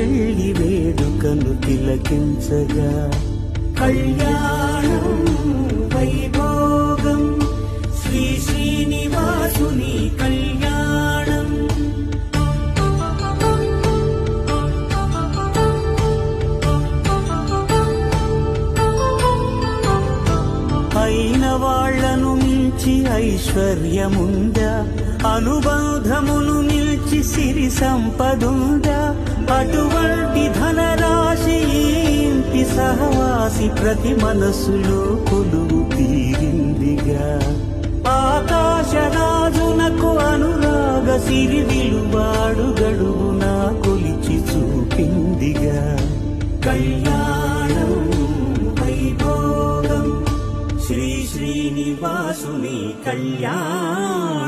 పెళ్లి వేడుకను తిలకించగా కళ్యాణం వైభోగం శ్రీ శ్రీనివాసుని కళ్యాణం. అయిన వాళ్లను మించి ఐశ్వర్యముందా, అనుబంధమును నిలిచి సిరి సంపదుందా, అటువంటి ధనరాశి ఇంటి సహవాసి ప్రతి మనసులో కొలువు తీరిందిగా. ఆకాశరాజునకు అనురాగ సిరి విలువాడు గడువునా కొలిచి చూపిందిగా. కళ్యాణం వైభోగం శ్రీ శ్రీనివాసుని కళ్యాణం.